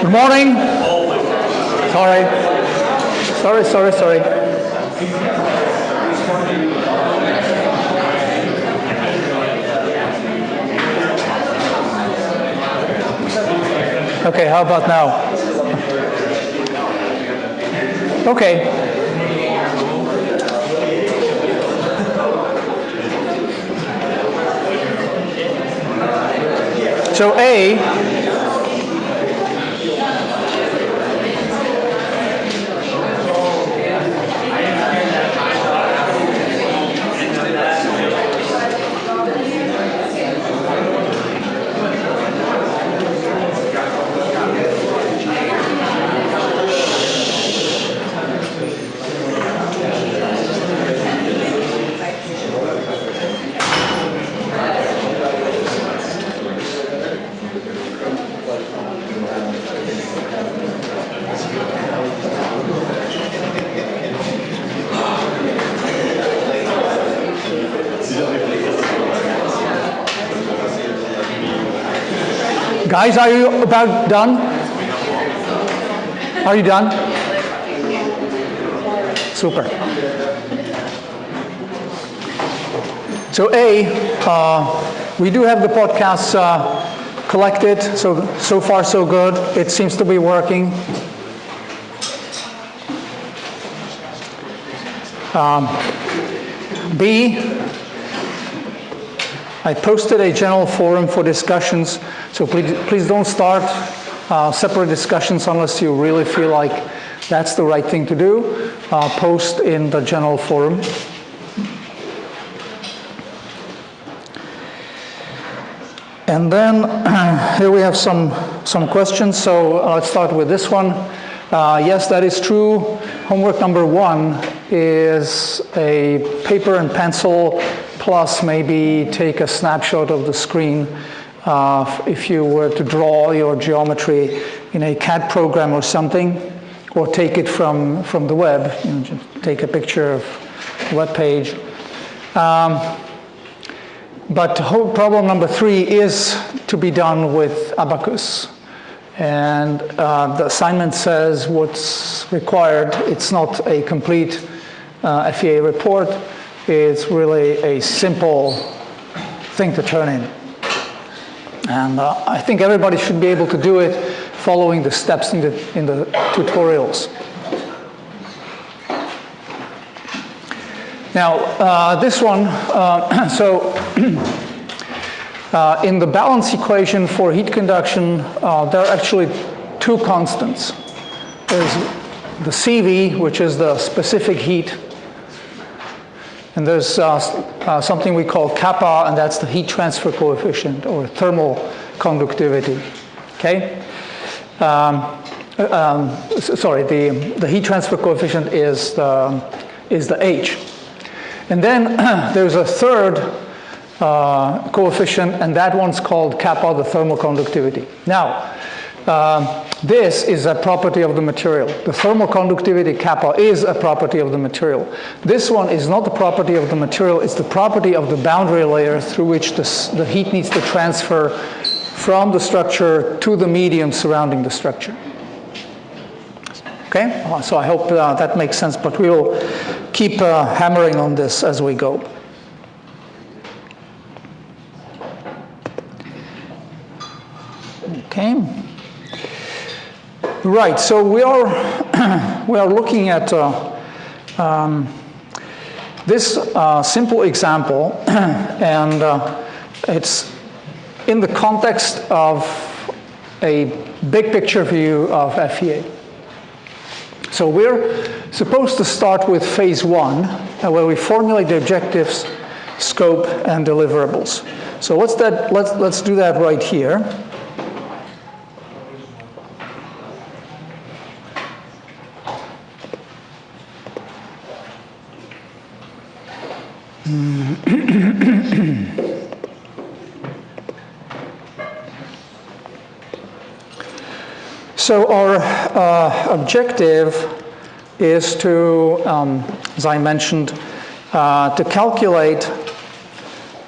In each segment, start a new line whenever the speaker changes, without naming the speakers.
Good morning. Sorry. Okay, how about now? Okay. So A Guys, are you about done? Are you done? Super. So A, we do have the podcasts collected, so far so good. It seems to be working. B, I posted a general forum for discussions, so please don't start separate discussions unless you really feel like that's the right thing to do. Post in the general forum. And then here we have some questions, so let's start with this one. Yes, that is true. Homework number 1 is a paper and pencil, plus maybe take a snapshot of the screen if you were to draw your geometry in a CAD program or something, or take it from the web. You know, just take a picture of the web page. But problem number 3 is to be done with Abacus. And the assignment says what's required. It's not a complete FEA report. It's really a simple thing to turn in. And I think everybody should be able to do it following the steps in the tutorials. Now, this one, in the balance equation for heat conduction, there are actually 2 constants. There's the CV, which is the specific heat, and there's something we call kappa, and that's the heat transfer coefficient, or thermal conductivity, okay? Sorry, the heat transfer coefficient is the H. And then there's a third coefficient, and that one's called kappa, the thermal conductivity. Now, this is a property of the material. The thermal conductivity kappa is a property of the material. This one is not the property of the material, it's the property of the boundary layer through which the heat needs to transfer from the structure to the medium surrounding the structure. Okay, so I hope that makes sense, but we will keep hammering on this as we go. Okay. Right, so we are looking at this simple example, and it's in the context of a big picture view of FEA. So we're supposed to start with phase 1, where we formulate the objectives, scope, and deliverables. So let's do that right here. So our objective is to, as I mentioned, to calculate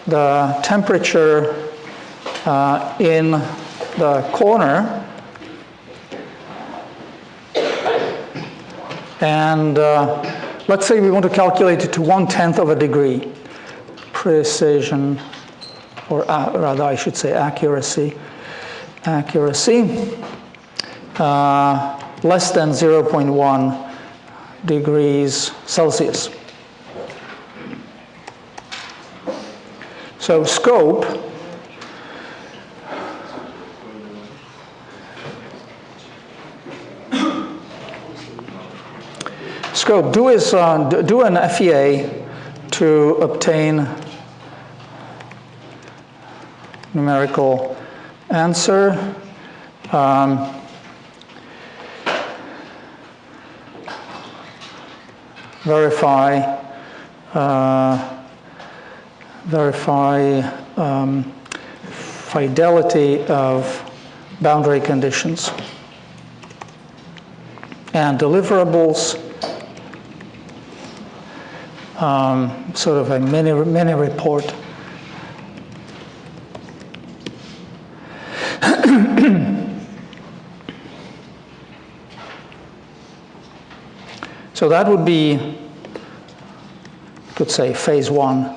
the temperature in the corner And let's say we want to calculate it to 1/10 of a degree. Precision, or rather I should say accuracy. Less than 0.1 degrees Celsius. So scope do an FEA to obtain numerical answer. Verify fidelity of boundary conditions and deliverables. Sort of a mini report. So that would be, you could say, phase 1.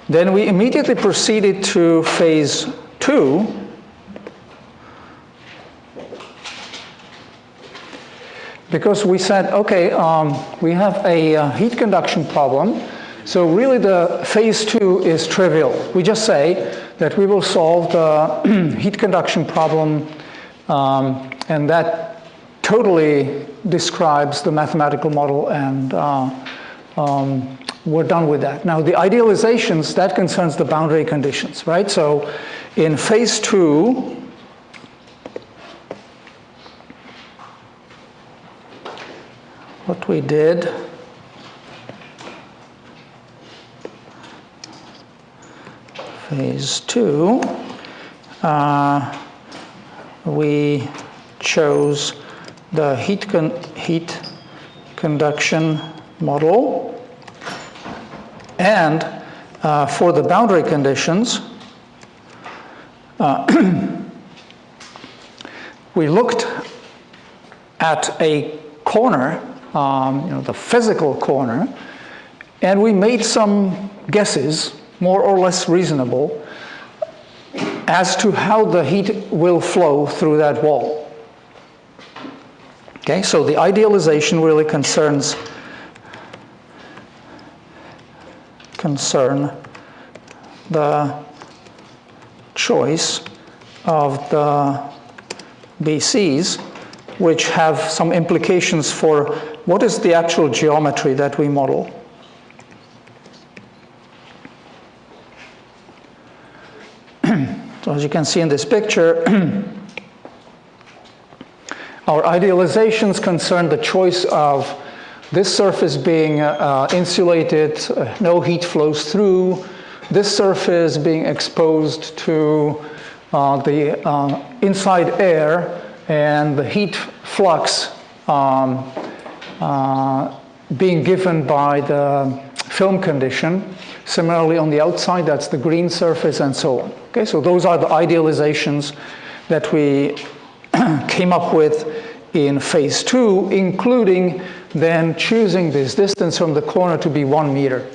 Then we immediately proceeded to phase 2. Because we said, okay, we have a heat conduction problem, so really the phase 2 is trivial. We just say that we will solve the heat conduction problem, and that totally describes the mathematical model, and we're done with that. Now the idealizations, that concerns the boundary conditions, right? So in phase 2, what we did, phase 2, we chose the heat conduction model, and for the boundary conditions, we looked at a corner, the physical corner, and we made some guesses, more or less reasonable, as to how the heat will flow through that wall. Okay, so the idealization really concern the choice of the BCs, which have some implications for what is the actual geometry that we model. So as you can see in this picture, our idealizations concern the choice of this surface being insulated, no heat flows through, this surface being exposed to the inside air, and the heat flux being given by the film condition. Similarly, on the outside, that's the green surface, and so on. Okay, so those are the idealizations that we came up with in phase 2, including then choosing this distance from the corner to be 1 meter.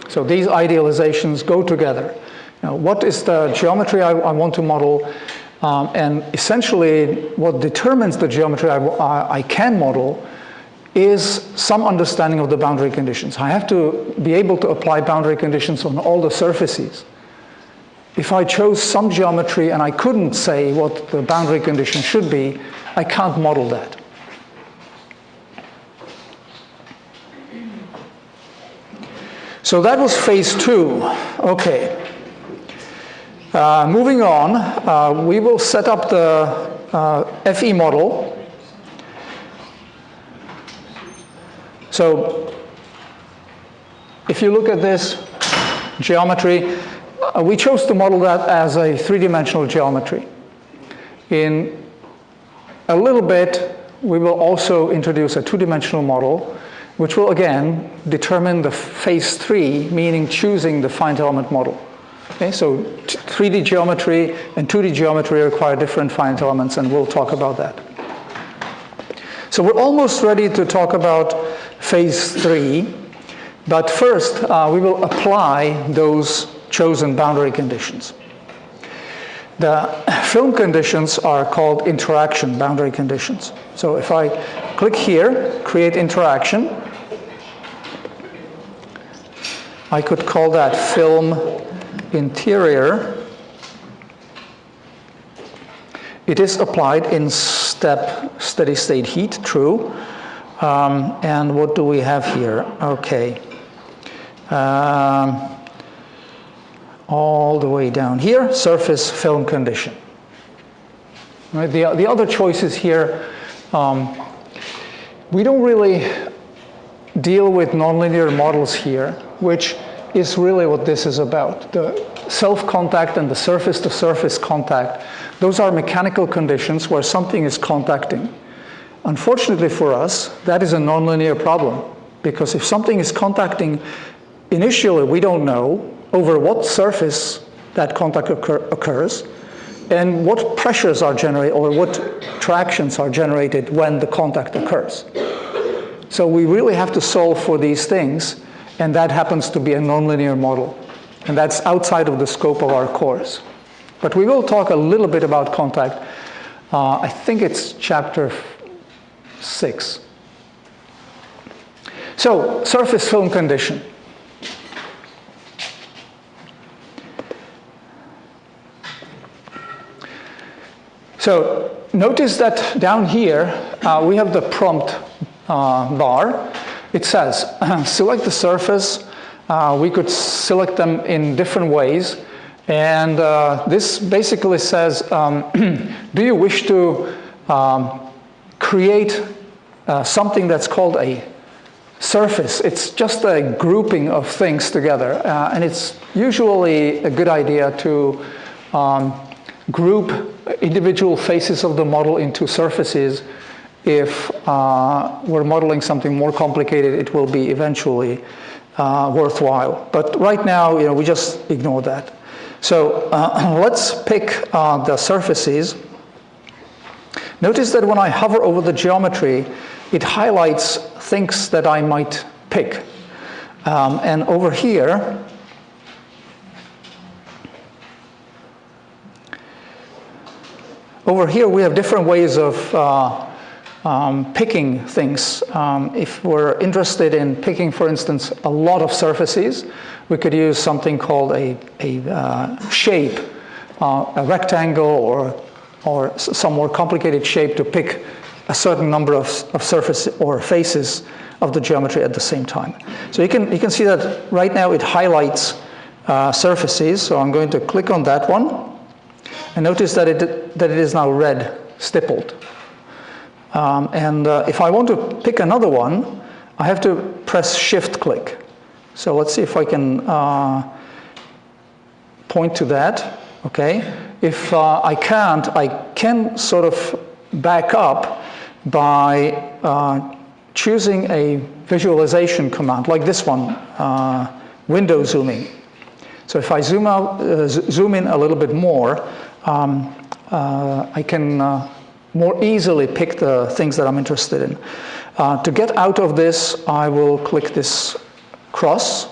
So these idealizations go together. Now, what is the geometry I want to model? And essentially, what determines the geometry I can model is some understanding of the boundary conditions. I have to be able to apply boundary conditions on all the surfaces. If I chose some geometry and I couldn't say what the boundary condition should be, I can't model that. So that was phase 2. Okay. Moving on, we will set up the FE model. So if you look at this geometry, we chose to model that as a 3-dimensional geometry. In a little bit, we will also introduce a 2-dimensional model, which will again determine the phase 3, meaning choosing the finite element model. Okay, so 3D geometry and 2D geometry require different finite elements, and we'll talk about that. So we're almost ready to talk about phase 3, but first we will apply those chosen boundary conditions. The film conditions are called interaction boundary conditions. So if I click here, create interaction, I could call that film interior. It is applied in step steady state heat, true. And what do we have here? Okay. All the way down here, surface film condition. Right, the other choices here, we don't really deal with nonlinear models here, which is really what this is about. The self-contact and the surface-to-surface contact, those are mechanical conditions where something is contacting. Unfortunately for us, that is a nonlinear problem, because if something is contacting, initially we don't know over what surface that contact occurs, and what pressures are generated, or what tractions are generated when the contact occurs. So we really have to solve for these things, and that happens to be a nonlinear model. And that's outside of the scope of our course. But we will talk a little bit about contact. I think it's chapter 6. So, surface film condition. So notice that down here we have the prompt bar. It says select the surface. We could select them in different ways, and this basically says do you wish to create something that's called a surface. It's just a grouping of things together, and it's usually a good idea to group individual faces of the model into surfaces. If we're modeling something more complicated, it will be eventually worthwhile. But right now, we just ignore that. So let's pick the surfaces. Notice that when I hover over the geometry, it highlights things that I might pick. And over here, we have different ways of picking things. If we're interested in picking, for instance, a lot of surfaces, we could use something called a shape, a rectangle or some more complicated shape to pick a certain number of surfaces or faces of the geometry at the same time. So you can see that right now it highlights surfaces. So I'm going to click on that one. And notice that it is now red, stippled. And if I want to pick another one, I have to press Shift-click. So let's see if I can point to that. Okay. If I can't, I can sort of back up by choosing a visualization command, like this one, window zooming. So if I zoom in a little bit more, I can more easily pick the things that I'm interested in. To get out of this, I will click this cross,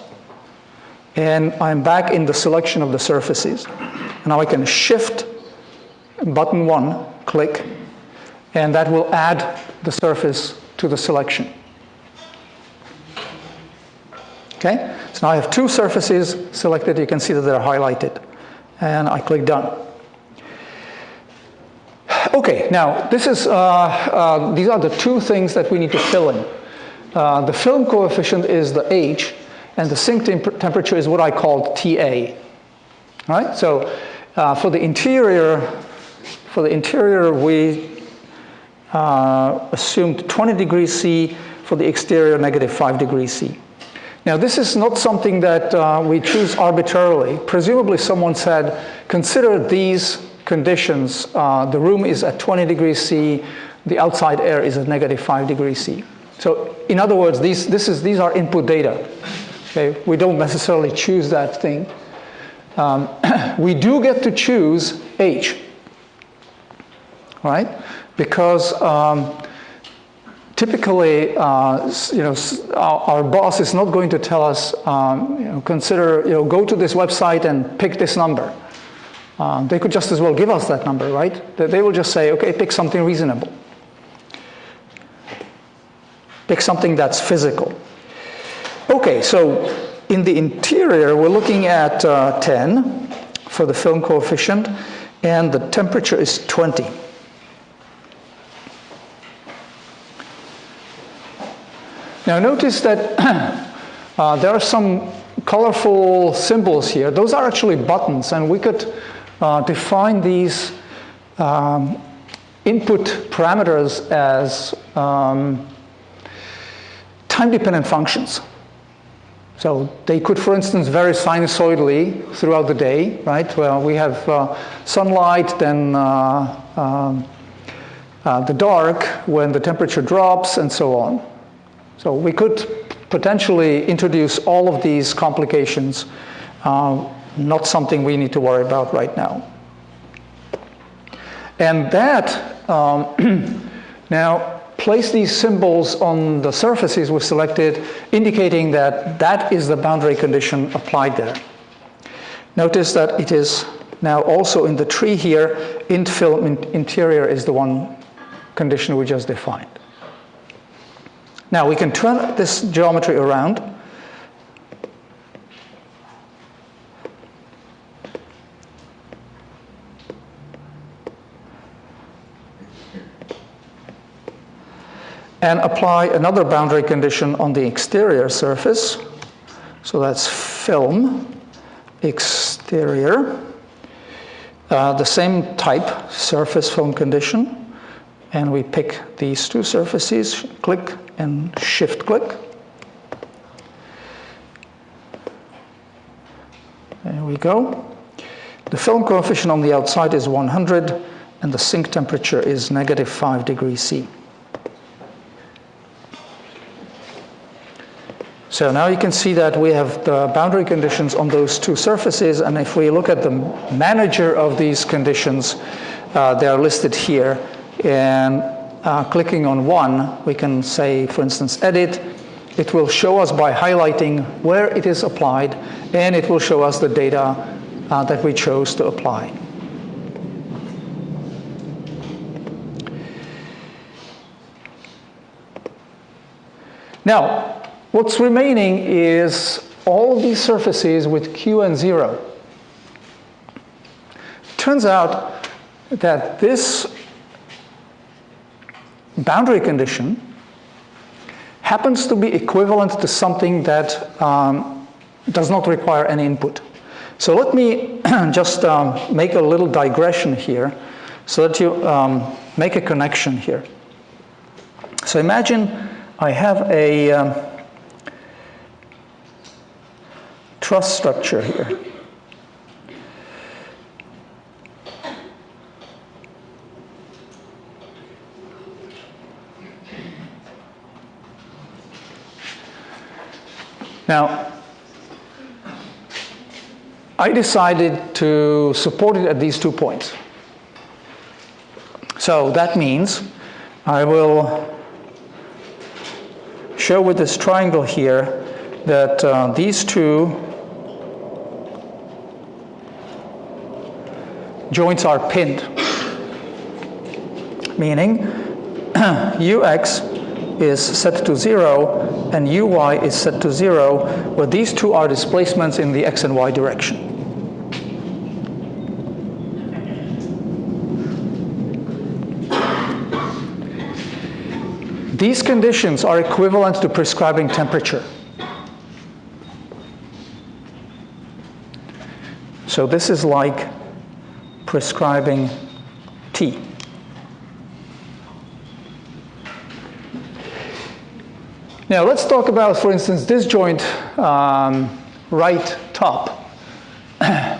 and I'm back in the selection of the surfaces. Now I can Shift, button 1, click, and that will add the surface to the selection. Okay, so now I have two surfaces selected. You can see that they're highlighted, and I click Done. Okay, now this is these are the two things that we need to fill in. The film coefficient is the H, and the sink temperature is what I called TA. All right, so for the interior we assumed 20 degrees C, for the exterior -5 degrees C. Now this is not something that we choose arbitrarily. Presumably someone said, consider these conditions. The room is at 20 degrees C, the outside air is at -5 degrees C. So in other words, these are input data. Okay? We don't necessarily choose that thing. We do get to choose H, right? Because typically, our boss is not going to tell us, go to this website and pick this number. They could just as well give us that number, right? They will just say, okay, pick something reasonable. Pick something that's physical. Okay, so in the interior, we're looking at 10 for the film coefficient, and the temperature is 20. Now notice that there are some colorful symbols here. Those are actually buttons, and we could define these input parameters as time-dependent functions. So they could, for instance, vary sinusoidally throughout the day, right? Well, we have sunlight, then the dark when the temperature drops, and so on. So we could potentially introduce all of these complications, not something we need to worry about right now. And that, now place these symbols on the surfaces we selected, indicating that that is the boundary condition applied there. Notice that it is now also in the tree here, int film interior is the one condition we just defined. Now we can turn this geometry around. And apply another boundary condition on the exterior surface. So that's film, exterior. The same type, surface film condition. And we pick these two surfaces, click and shift click. There we go. The film coefficient on the outside is 100, and the sink temperature is -5 degrees C. So now you can see that we have the boundary conditions on those two surfaces, and if we look at the manager of these conditions, they are listed here. And clicking on one, we can say, for instance, edit. It will show us by highlighting where it is applied, and it will show us the data that we chose to apply. Now, what's remaining is all these surfaces with Q and 0. Turns out that this boundary condition happens to be equivalent to something that does not require any input. So let me just make a little digression here so that you make a connection here. So imagine I have a truss structure here. Now, I decided to support it at these 2 points. So that means I will show with this triangle here that these two joints are pinned, meaning ux is set to 0 and uy is set to 0, where these two are displacements in the x and y direction. These conditions are equivalent to prescribing temperature. So this is like prescribing T. Now let's talk about, for instance, this joint, right top. I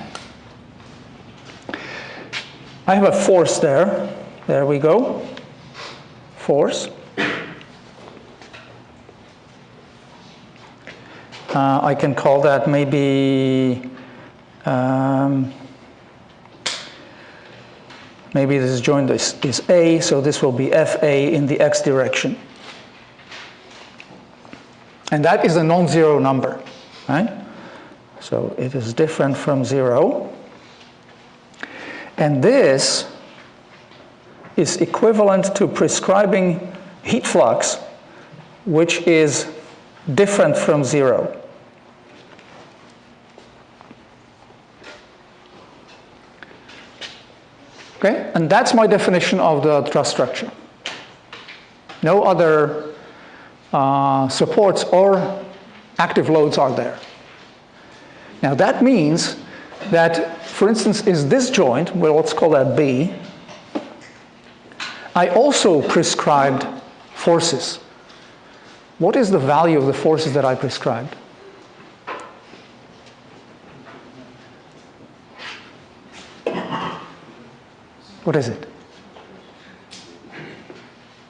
have a force there. There we go. Force. I can call that maybe, maybe this joint is A, so this will be FA in the x direction. And that is a non-zero number, right? So it is different from 0. And this is equivalent to prescribing heat flux, which is different from 0. Okay? And that's my definition of the truss structure. No other supports or active loads are there. Now that means that, for instance, is this joint, well, let's call that B, I also prescribed forces. What is the value of the forces that I prescribed? What is it?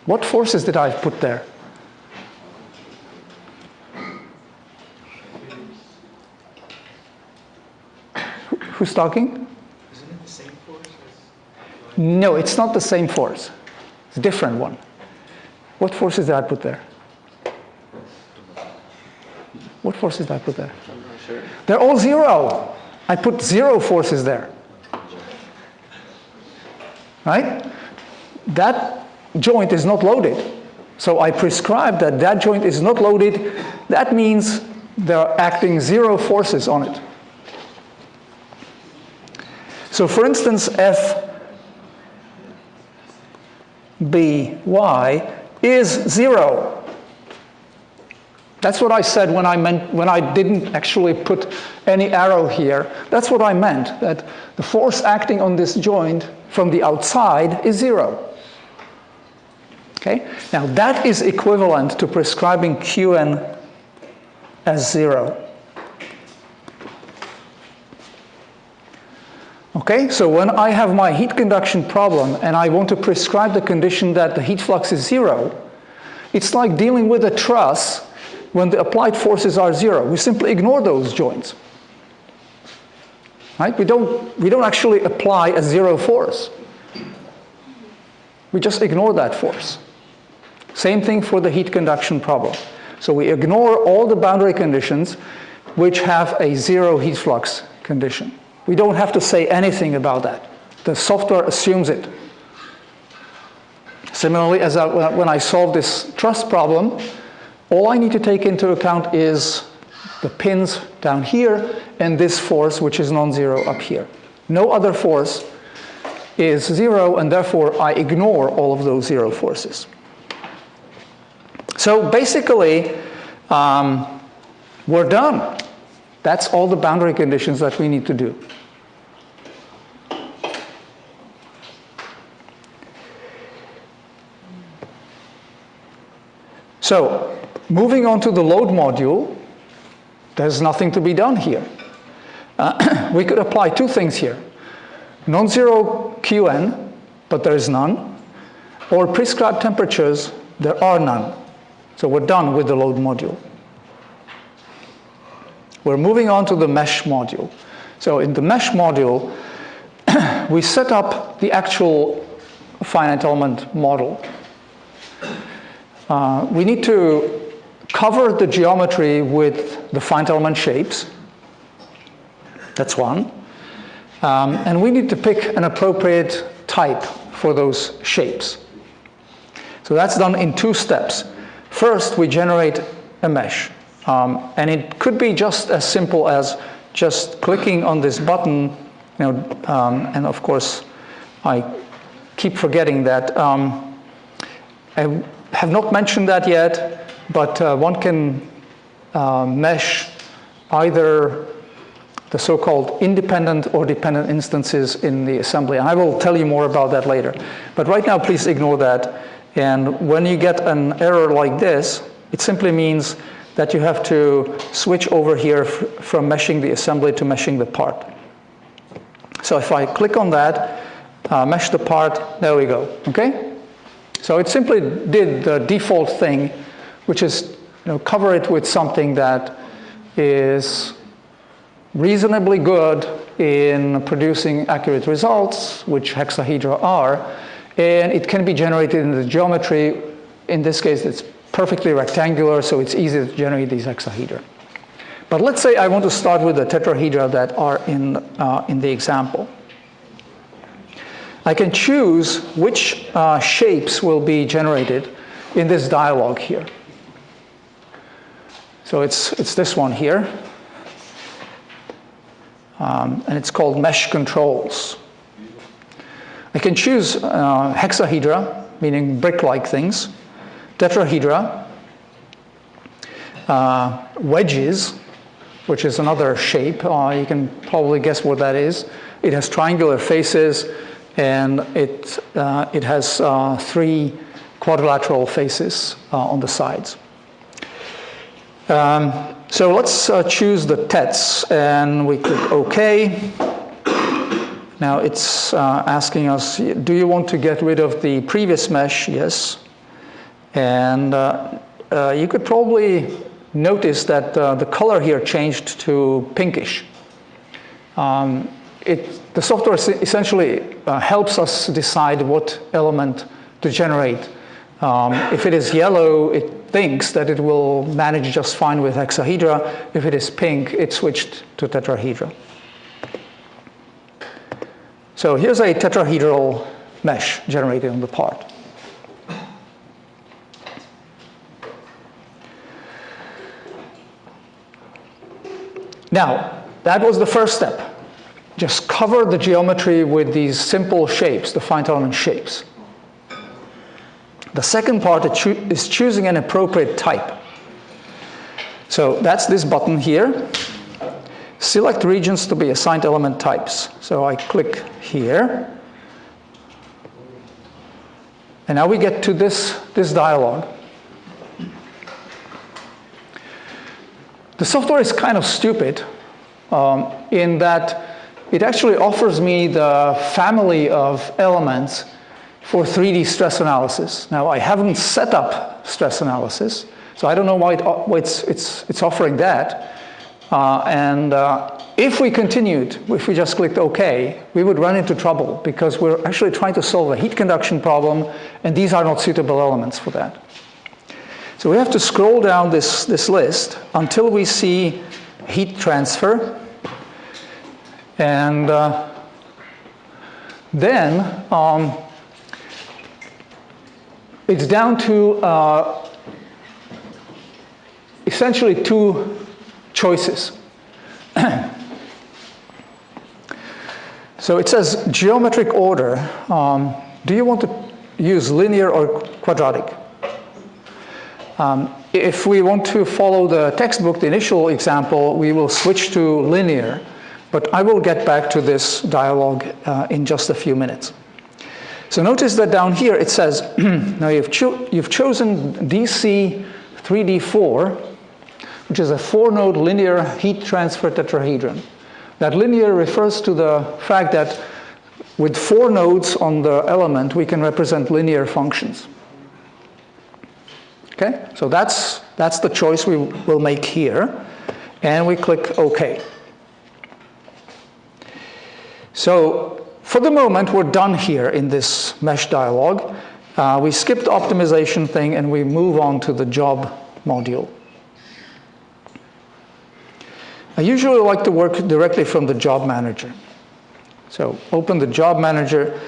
What forces did I put there? Who's talking?
Isn't it the same force as...
No, it's not the same force. It's a different one. What forces did I put there? What forces did I put there?
I'm not sure.
They're all 0. I put 0 forces there. Right? That joint is not loaded. So I prescribed that that joint is not loaded. That means they're acting 0 forces on it. So for instance, FBY is 0. That's what I said when I didn't actually put any arrow here. That's what I meant, that the force acting on this joint from the outside is 0. Okay? Now that is equivalent to prescribing Qn as 0. Okay, so when I have my heat conduction problem and I want to prescribe the condition that the heat flux is 0, it's like dealing with a truss when the applied forces are 0. We simply ignore those joints. Right? We don't actually apply a 0 force. We just ignore that force. Same thing for the heat conduction problem. So we ignore all the boundary conditions which have a 0 heat flux condition. We don't have to say anything about that. The software assumes it. Similarly, as when I solve this truss problem, all I need to take into account is the pins down here and this force, which is non-zero up here. No other force is 0, and therefore I ignore all of those 0 forces. So basically, we're done. That's all the boundary conditions that we need to do. So, moving on to the load module, there's nothing to be done here. We could apply 2 things here. Non-zero Qn, but there is none, or prescribed temperatures, there are none. So we're done with the load module. We're moving on to the mesh module. So in the mesh module, we set up the actual finite element model. We need to cover the geometry with the finite element shapes. That's one. And we need to pick an appropriate type for those shapes. So that's done in 2 steps. First, we generate a mesh. And it could be just as simple as just clicking on this button, and of course, I keep forgetting that. I have not mentioned that yet, but one can mesh either the so-called independent or dependent instances in the assembly. And I will tell you more about that later. But right now, please ignore that. And when you get an error like this, it simply means that you have to switch over here from meshing the assembly to meshing the part. So if I click on that, mesh the part, there we go, okay? So it simply did the default thing, which is cover it with something that is reasonably good in producing accurate results, which hexahedra are, and it can be generated in the geometry. In this case, it's perfectly rectangular, so it's easy to generate these hexahedra. But let's say I want to start with the tetrahedra that are in the example. I can choose which shapes will be generated in this dialog here. So it's this one here. And it's called mesh controls. I can choose hexahedra, meaning brick-like things, tetrahedra, wedges, which is another shape. You can probably guess what that is. It has triangular faces, and it has 3 quadrilateral faces on the sides. So let's choose the tets, and we click OK. Now it's asking us, do you want to get rid of the previous mesh? Yes. And you could probably notice that the color here changed to pinkish. The software essentially helps us decide what element to generate. If it is yellow, it thinks that it will manage just fine with hexahedra. If it is pink, it switched to tetrahedra. So here's a tetrahedral mesh generated on the part. Now, that was the first step. Just cover the geometry with these simple shapes, the finite element shapes. The second part is choosing an appropriate type. So that's this button here. Select regions to be assigned element types. So I click here. And now we get to this dialog. The software is kind of stupid in that it actually offers me the family of elements for 3D stress analysis. Now, I haven't set up stress analysis, so I don't know why it's offering that. If we continued, if we just clicked OK, we would run into trouble because we're actually trying to solve a heat conduction problem, and these are not suitable elements for that. So we have to scroll down this list until we see heat transfer. And then it's down to essentially 2 choices. So it says geometric order. Do you want to use linear or quadratic? If we want to follow the textbook, the initial example, we will switch to linear. But I will get back to this dialog in just a few minutes. So notice that down here it says, now you've chosen DC 3D4, which is a 4-node linear heat transfer tetrahedron. That linear refers to the fact that with 4 nodes on the element, we can represent linear functions. Okay, so that's the choice we will make here, and we click OK. So for the moment, we're done here in this mesh dialog. We skip the optimization thing, and we move on to the job module. I usually like to work directly from the job manager. So open the job manager,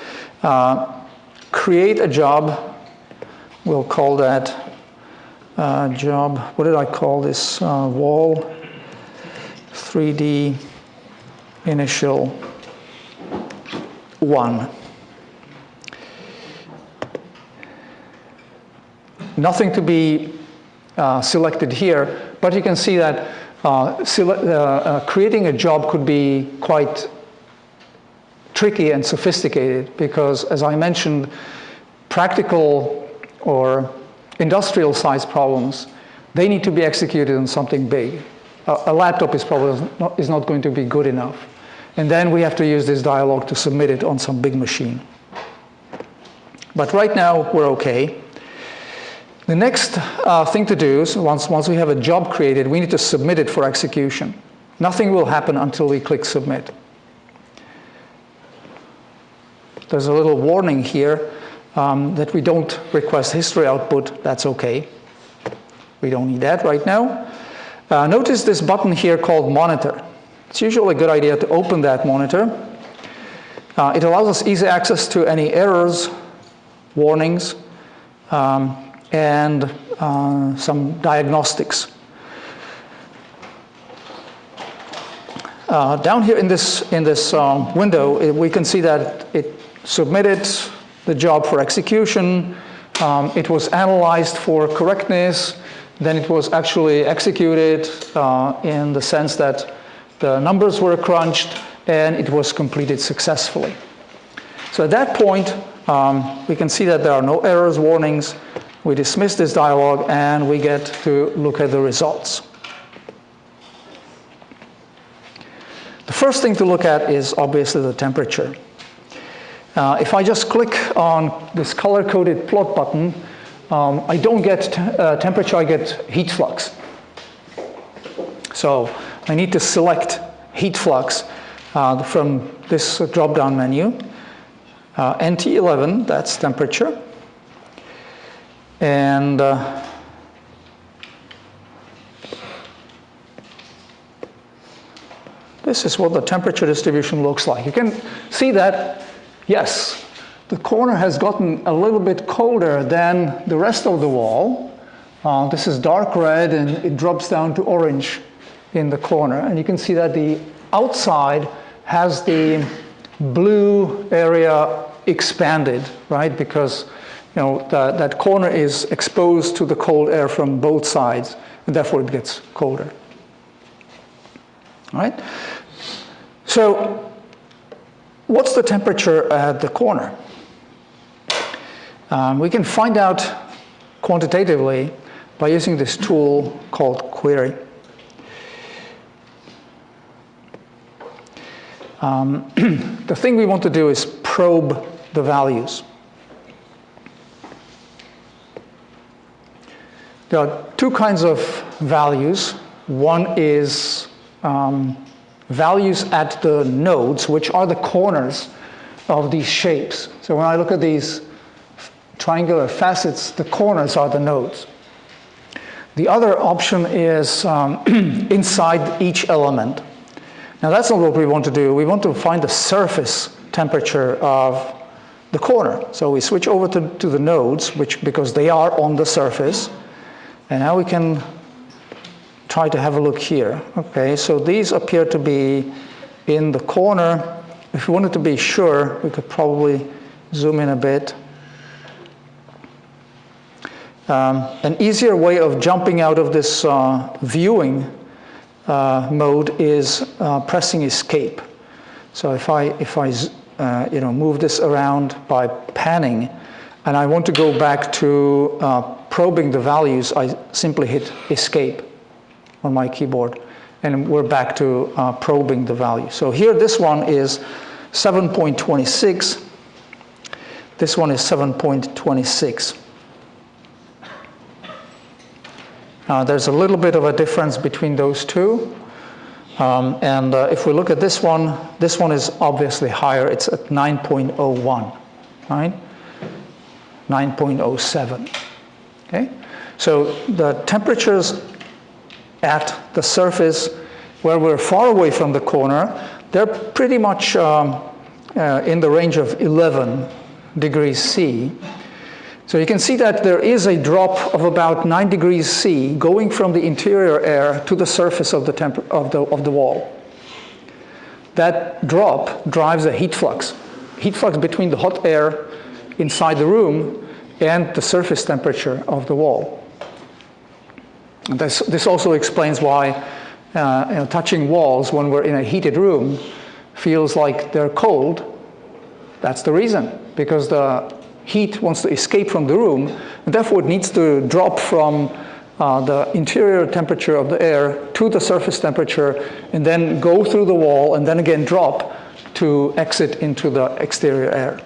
create a job. We'll call that job, what did I call this? Wall 3D initial 1. Nothing to be selected here, but you can see that creating a job could be quite tricky and sophisticated because, as I mentioned, practical or industrial size problems, they need to be executed on something big. A laptop is probably not going to be good enough. And then we have to use this dialog to submit it on some big machine. But right now, we're okay. The next thing to do is once we have a job created, we need to submit it for execution. Nothing will happen until we click submit. There's a little warning here that we don't request history output. That's okay. We don't need that right now. Notice this button here called monitor. It's usually a good idea to open that monitor. It allows us easy access to any errors, warnings, and some diagnostics. Down here in this window, we can see that it submitted the job for execution. It was analyzed for correctness. Then it was actually executed in the sense that the numbers were crunched and it was completed successfully. So at that point, we can see that there are no errors, warnings. We dismiss this dialog and we get to look at the results. The first thing to look at is obviously the temperature. If I just click on this color-coded plot button, I don't get temperature, I get heat flux. So I need to select heat flux from this drop-down menu. NT11, that's temperature. And this is what the temperature distribution looks like. You can see that, yes, the corner has gotten a little bit colder than the rest of the wall. This is dark red and it drops down to orange in the corner. And you can see that the outside has the blue area expanded, right? Because that corner is exposed to the cold air from both sides, and therefore it gets colder. All right? So what's the temperature at the corner? We can find out quantitatively by using this tool called query. The thing we want to do is probe the values. There are two kinds of values. One is values at the nodes, which are the corners of these shapes. So when I look at these triangular facets, the corners are the nodes. The other option is inside each element. Now that's not what we want to do. We want to find the surface temperature of the corner. So we switch over to the nodes, because they are on the surface. And now we can try to have a look here. Okay, so these appear to be in the corner. If we wanted to be sure, we could probably zoom in a bit. An easier way of jumping out of this viewing mode is pressing escape. So if I move this around by panning, and I want to go back to probing the values, I simply hit escape on my keyboard, and we're back to probing the value. So here, this one is 7.26. This one is 7.26. There's a little bit of a difference between those two. If we look at this one is obviously higher. It's at 9.01, right? 9.07. Okay? So the temperatures at the surface where we're far away from the corner, they're pretty much in the range of 11 degrees C. So you can see that there is a drop of about 9 degrees C going from the interior air to the surface of the wall. That drop drives a heat flux between the hot air inside the room and the surface temperature of the wall. And this also explains why touching walls when we're in a heated room feels like they're cold. That's the reason, because the heat wants to escape from the room, and therefore it needs to drop from the interior temperature of the air to the surface temperature, and then go through the wall, and then again drop to exit into the exterior air.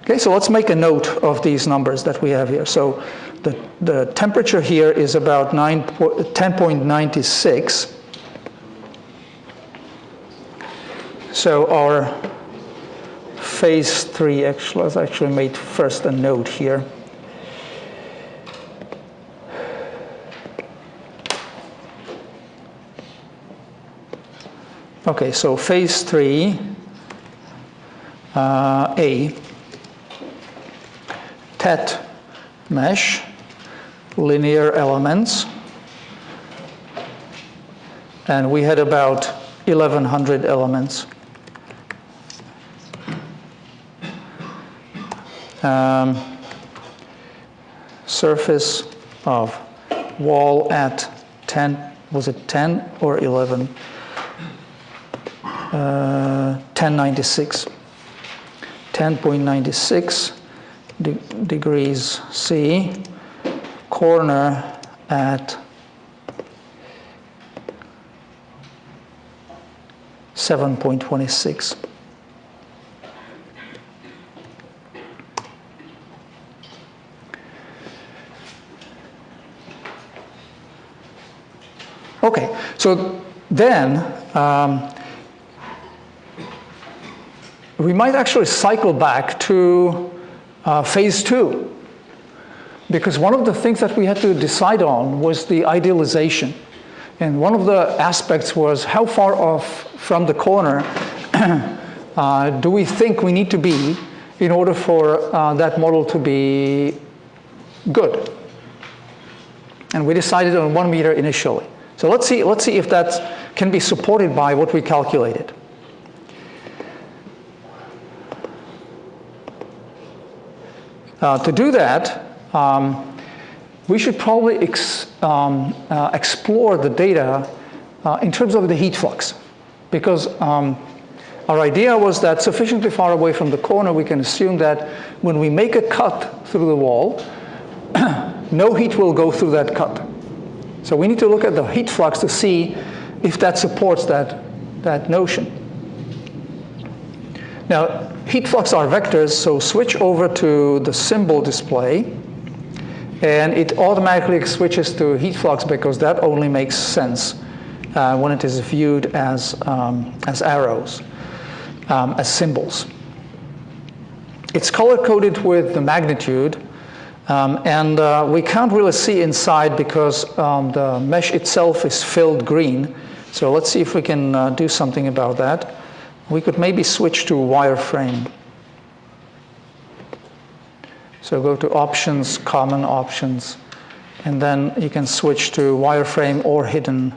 Okay, so let's make a note of these numbers that we have here. So the temperature here is about 10.96. So our phase 3, actually, let's actually make first a note here. Okay, so phase 3, A, TET mesh, linear elements, and we had about 1,100 elements. Surface of wall at 10, was it 10 or 11? 1096. 10.96 degrees C, corner at 7.26. Okay, so then we might actually cycle back to phase 2, because one of the things that we had to decide on was the idealization. And one of the aspects was how far off from the corner do we think we need to be in order for that model to be good. And we decided on 1 meter initially. So let's see if that can be supported by what we calculated. To do that, we should probably explore the data in terms of the heat flux, because our idea was that sufficiently far away from the corner, we can assume that when we make a cut through the wall, no heat will go through that cut. So we need to look at the heat flux to see if that supports that notion. Now, heat flux are vectors, so switch over to the symbol display, and it automatically switches to heat flux because that only makes sense when it is viewed as arrows, as symbols. It's color-coded with the magnitude, and we can't really see inside because the mesh itself is filled green. So let's see if we can do something about that. We could maybe switch to wireframe. So go to options, common options, and then you can switch to wireframe or hidden,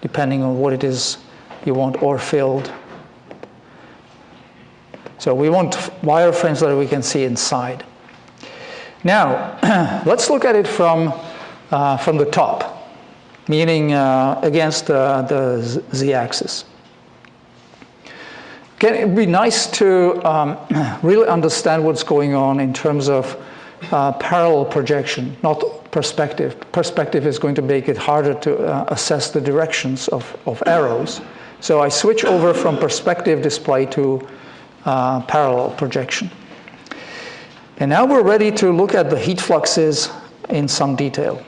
depending on what it is you want, or filled. So we want wireframe so that we can see inside. Now, let's look at it from the top, meaning against the z-axis. It would be nice to really understand what's going on in terms of parallel projection, not perspective. Perspective is going to make it harder to assess the directions of arrows. So I switch over from perspective display to parallel projection. And now we're ready to look at the heat fluxes in some detail.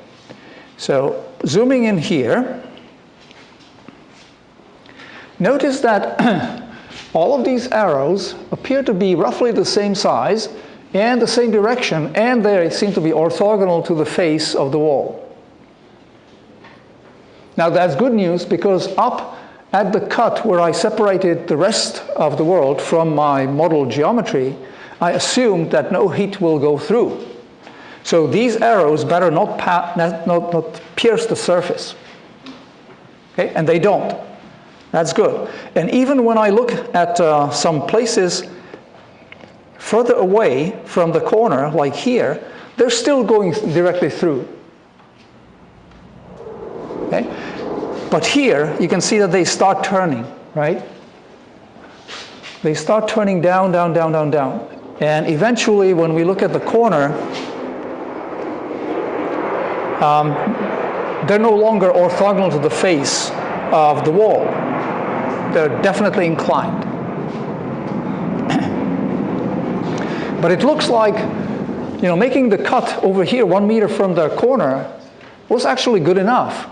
So zooming in here, notice that all of these arrows appear to be roughly the same size and the same direction, and they seem to be orthogonal to the face of the wall. Now that's good news, because up at the cut where I separated the rest of the world from my model geometry, I assumed that no heat will go through. So these arrows better not pierce the surface. Okay? And they don't. That's good. And even when I look at some places further away from the corner, like here, they're still going directly through. Okay? But here, you can see that they start turning, right? They start turning down, down, down, down, down. And eventually, when we look at the corner, they're no longer orthogonal to the face of the wall. They're definitely inclined. But it looks like, making the cut over here 1 meter from the corner was actually good enough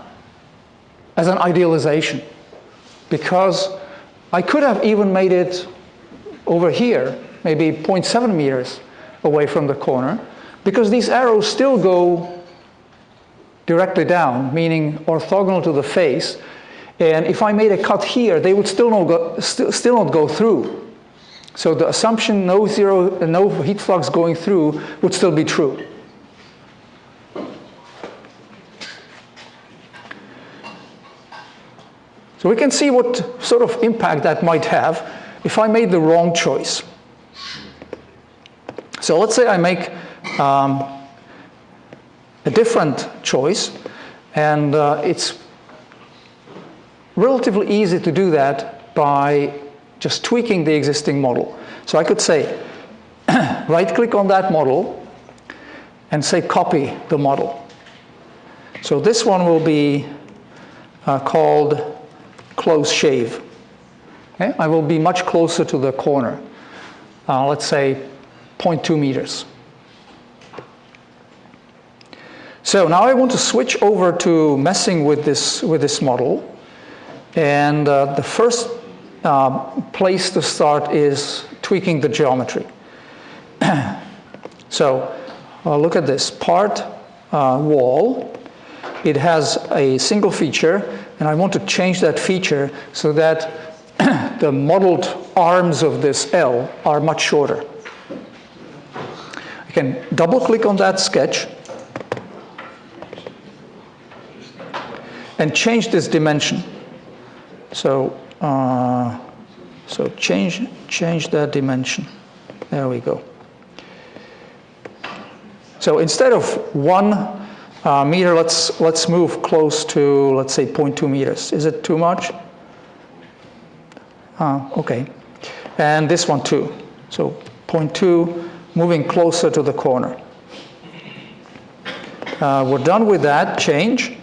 as an idealization, because I could have even made it over here, maybe 0.7 meters away from the corner, because these arrows still go directly down, meaning orthogonal to the face. And if I made a cut here, they would still not go through. So the assumption no heat flux going through would still be true. So we can see what sort of impact that might have if I made the wrong choice. So let's say I make a different choice, and it's relatively easy to do that by just tweaking the existing model. So I could say, right-click on that model and say copy the model. So this one will be called close shave. Okay? I will be much closer to the corner. Let's say 0.2 meters. So now I want to switch over to messing with this model. And the first place to start is tweaking the geometry. So look at this part wall. It has a single feature, and I want to change that feature so that the modeled arms of this L are much shorter. I can double click on that sketch and change this dimension. So change that dimension. There we go. So instead of 1 meter, let's move close to, let's say, 0.2 meters. Is it too much? Okay. And this one too. So 0.2, moving closer to the corner. We're done with that change,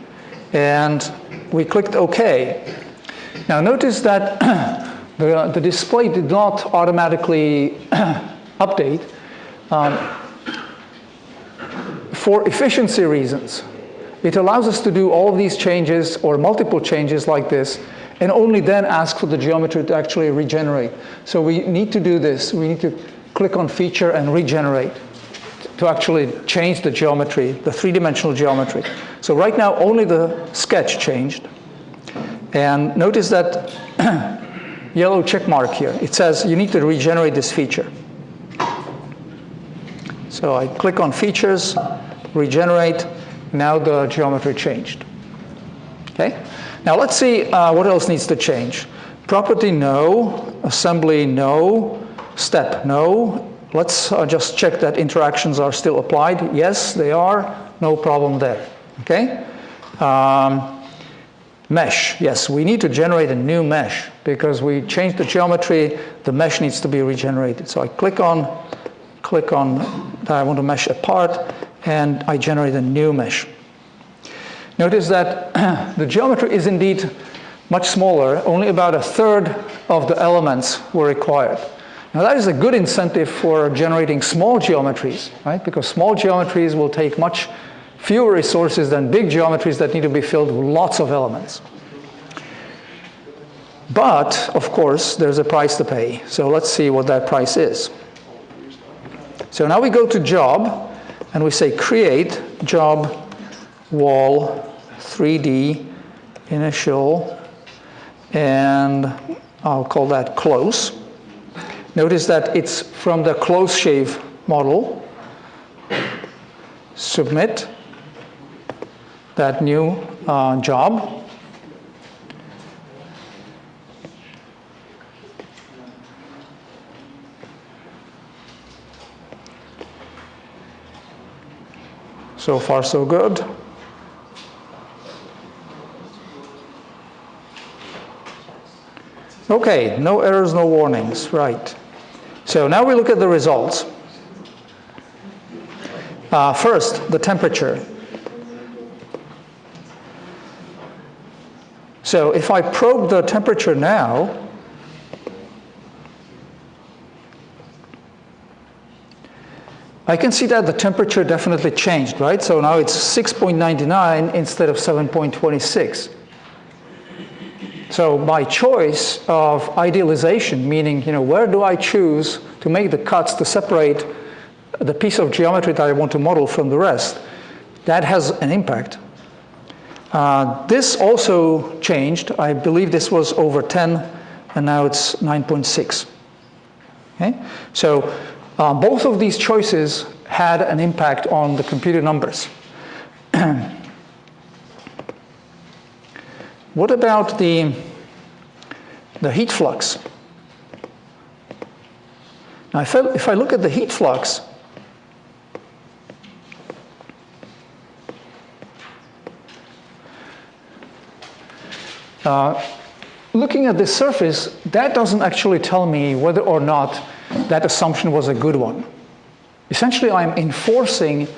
and we clicked OK. Now notice that the display did not automatically update for efficiency reasons. It allows us to do all of these changes or multiple changes like this, and only then ask for the geometry to actually regenerate. So we need to do this. We need to click on feature and regenerate to actually change the geometry, the three-dimensional geometry. So right now only the sketch changed. And notice that yellow check mark here. It says you need to regenerate this feature. So I click on features, regenerate. Now the geometry changed. Okay. Now let's see what else needs to change. Property, no. Assembly, no. Step, no. Let's just check that interactions are still applied. Yes, they are. No problem there. Okay. Mesh, yes, we need to generate a new mesh because we changed the geometry. The mesh needs to be regenerated. So I click on that I want to mesh apart, and I generate a new mesh. Notice that the geometry is indeed much smaller. Only about 1/3 of the elements were required. Now that is a good incentive for generating small geometries, right? Because small geometries will take much fewer resources than big geometries that need to be filled with lots of elements. But, of course, there's a price to pay. So let's see what that price is. So now we go to job, and we say create job wall 3D initial, and I'll call that close. Notice that it's from the close shave model. Submit that new job. So far, so good. Okay, no errors, no warnings, right. So now we look at the results. First, the temperature. So if I probe the temperature now, I can see that the temperature definitely changed, right? So now it's 6.99 instead of 7.26. So my choice of idealization, meaning, where do I choose to make the cuts to separate the piece of geometry that I want to model from the rest, that has an impact. This also changed. I believe this was over 10, and now it's 9.6. Okay? So both of these choices had an impact on the computed numbers. What about the heat flux? Now, if I look at the heat flux, looking at this surface, that doesn't actually tell me whether or not that assumption was a good one. Essentially, I'm enforcing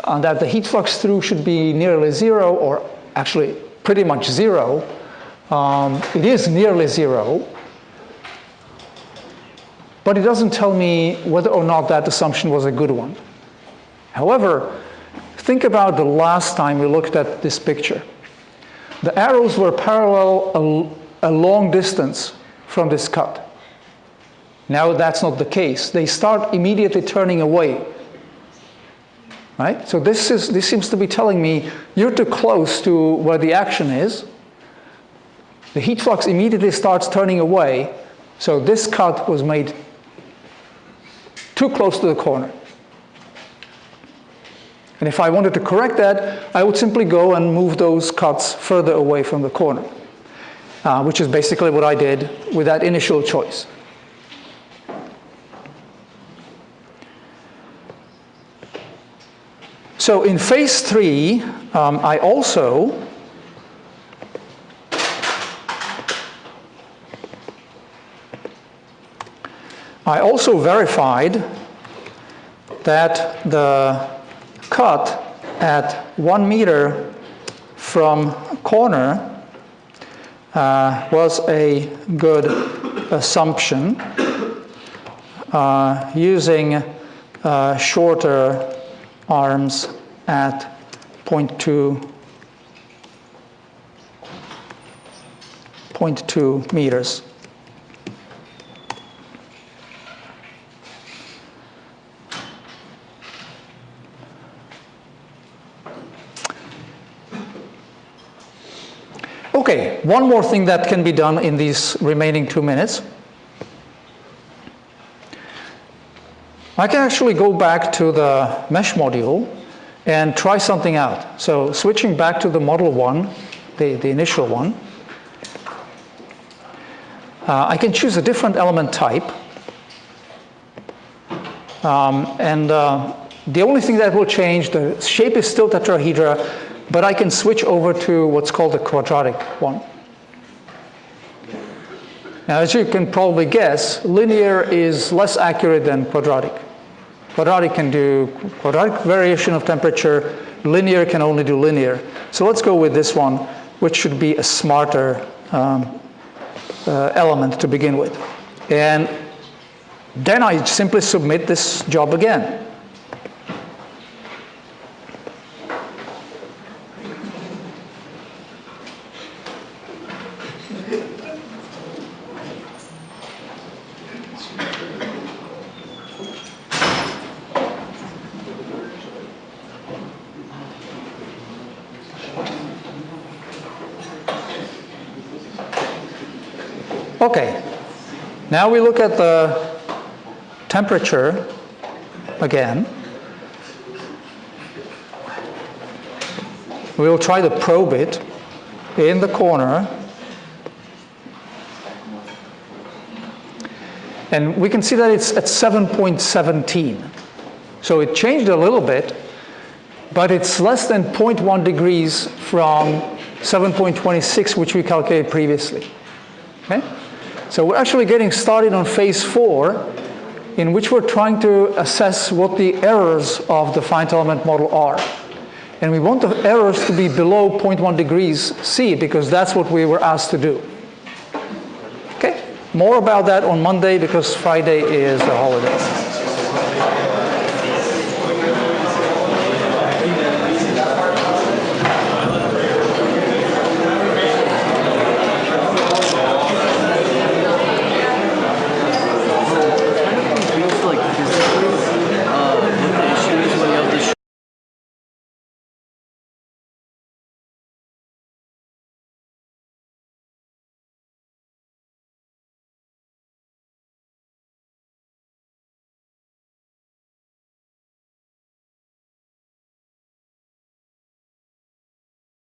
that the heat flux through should be nearly zero, or actually pretty much zero. It is nearly zero, but it doesn't tell me whether or not that assumption was a good one. However, think about the last time we looked at this picture. The arrows were parallel a long distance from this cut. Now that's not the case. They start immediately turning away. Right? So this seems to be telling me you're too close to where the action is. The heat flux immediately starts turning away. So this cut was made too close to the corner. And if I wanted to correct that, I would simply go and move those cuts further away from the corner, which is basically what I did with that initial choice. So in phase 3, I also verified that the cut at 1 meter from corner was a good assumption using shorter arms at 0.2 meters. Okay, one more thing that can be done in these remaining 2 minutes. I can actually go back to the mesh module and try something out. So switching back to the model 1, the initial one, I can choose a different element type. The only thing that will change, the shape is still tetrahedra, but I can switch over to what's called a quadratic one. Now, as you can probably guess, linear is less accurate than quadratic. Quadratic can do quadratic variation of temperature. Linear can only do linear. So let's go with this one, which should be a smarter element to begin with. And then I simply submit this job again. Okay, now we look at the temperature again. We'll try to probe it in the corner. And we can see that it's at 7.17. So it changed a little bit, but it's less than 0.1 degrees from 7.26, which we calculated previously. Okay? So we're actually getting started on phase 4, in which we're trying to assess what the errors of the finite element model are. And we want the errors to be below 0.1 degrees C, because that's what we were asked to do. Okay? More about that on Monday, because Friday is a holiday.